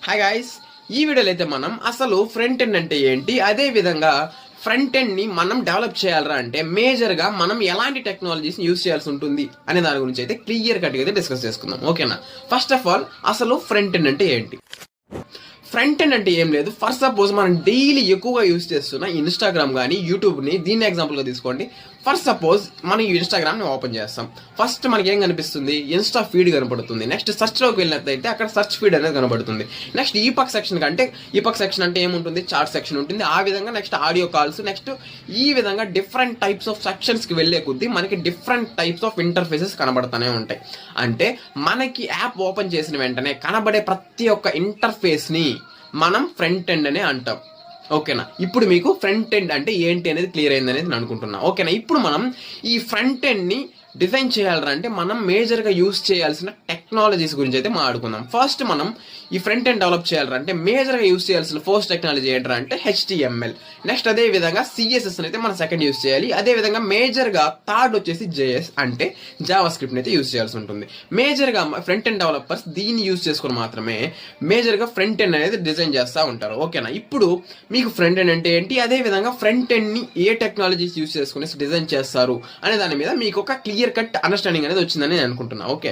Hi guys, ఈ వీడియోలో అయితే మనం అసలు ఫ్రంట్ ఎండ్ అంటే ఏంటి, అదే విధంగా ఫ్రంట్ ఎండ్ ని మనం డెవలప్ చేయాలరా అంటే మేజర్ గా మనం ఎలాంటి టెక్నాలజీస్ యూస్ చేయాల్సి ఉంటుంది అనే దాని గురించి అయితే క్లియర్ కట్ గా అయితే డిస్కస్ చేసుకుందాం. ఓకేనా? ఫస్ట్ ఆఫ్ ఆల్ అసలు ఫ్రంట్ ఎండ్ అంటే ఏంటి? ఫ్రంట్ ఎండ్ అంటే ఏం లేదు. ఫస్ట్ సపోజ్ మనం డైలీ ఎక్కువగా యూస్ చేస్తున్న ఇన్స్టాగ్రామ్ కానీ యూట్యూబ్ని దీన్ని ఎగ్జాంపుల్గా తీసుకోండి. ఫస్ట్ సపోజ్ మనం ఇన్స్టాగ్రామ్ని ఓపెన్ చేస్తాం. ఫస్ట్ మనకి ఏం కనిపిస్తుంది? ఇన్స్టా ఫీడ్ కనబడుతుంది. నెక్స్ట్ సర్చ్లోకి వెళ్ళినట్లయితే అక్కడ సర్చ్ ఫీడ్ అనేది కనబడుతుంది. నెక్స్ట్ ఈ పక్ సెక్షన్ అంటే ఏముంటుంది? చార్ట్ సెక్షన్ ఉంటుంది. ఆ విధంగా నెక్స్ట్ ఆడియో కాల్స్, నెక్స్ట్ ఈ విధంగా డిఫరెంట్ టైప్స్ ఆఫ్ సెక్షన్స్కి వెళ్ళే కొద్దీ మనకి డిఫరెంట్ టైప్స్ ఆఫ్ ఇంటర్ఫేసెస్ కనబడుతూనే ఉంటాయి. అంటే మనకి యాప్ ఓపెన్ చేసిన వెంటనే కనబడే ప్రతి ఒక్క ఇంటర్ఫేస్ని మనం ఫ్రంట్ ఎండ్ అనే అంటాం. ఓకేనా? ఇప్పుడు మీకు ఫ్రంట్ ఎండ్ అంటే ఏంటి అనేది క్లియర్ అయింది అనేది నేను అనుకుంటున్నా. ఓకేనా? ఇప్పుడు మనం ఈ ఫ్రంట్ ఎండ్ని డిజైన్ చేయాలంటే మనం మేజర్గా యూస్ చేయాల్సిన టెక్నాలజీస్ గురించి అయితే మాట్లాడుకుందాం. ఫస్ట్ మనం ఈ ఫ్రంట్ ఎండ్ డెవలప్ చేయాలంటే మేజర్గా యూస్ చేయాల్సిన ఫస్ట్ టెక్నాలజీ ఏంటంటే HTML. నెక్స్ట్ అదే విధంగా CSS అయితే మనం సెకండ్ యూస్ చేయాలి. అదే విధంగా మేజర్గా థర్డ్ వచ్చేసి JS అంటే జావా స్క్రిప్ట్ అయితే యూస్ చేయాల్సి ఉంటుంది. మేజర్గా ఫ్రంట్ ఎండ్ డెవలపర్స్ దీన్ని యూస్ చేసుకుని మాత్రమే మేజర్గా ఫ్రంట్ ఎండ్ అనేది డిజైన్ చేస్తూ ఉంటారు. ఓకేనా? ఇప్పుడు మీకు ఫ్రంట్ ఎండ్ అంటే ఏంటి, అదే విధంగా ఫ్రంట్ ఎండ్ని ఏ టెక్నాలజీస్ యూస్ చేసుకుని డిజైన్ చేస్తారు అనే దాని మీద మీకు ఒక క్లియర్ కట్ అండర్స్టాండింగ్ అనేది వచ్చిందని నేను అనుకుంటున్నా. ఓకే.